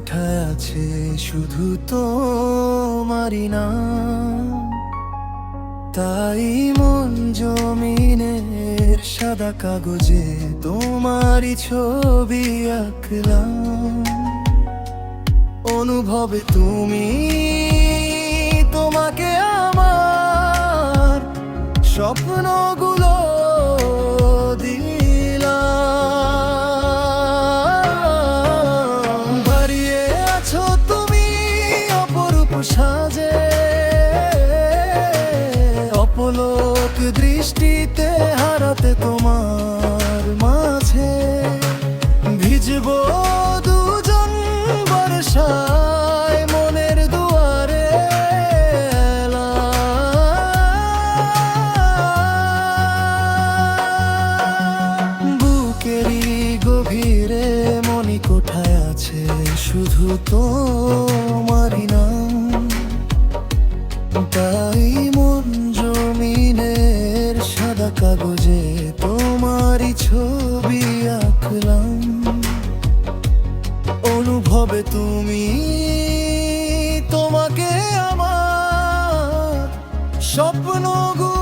কোঠায় আছে শুধু তোমারই নাম। তাই মন জমিনের সাদা কাগজে তোমারই ছবি আঁকলাম। অনুভবে তুমি, তোমাকে আমার স্বপ্নগুলো দিলাম। হারিয়ে আছো তুমি অপরূপ সাজে, অপলক দৃষ্টিতে হারাতে তোমার মাঝে ভিজবো দুজন বর্ষায় মনের দুয়ারে এলা। বুকেরই গভীরে মনি কোঠায় আছে শুধু তোমারই নাম। তাই মন জমিনের সাদা কাগজে তোমারই ছবি আঁকলাম। অনুভবে তুমি, তোমাকে আমার স্বপ্নগুলো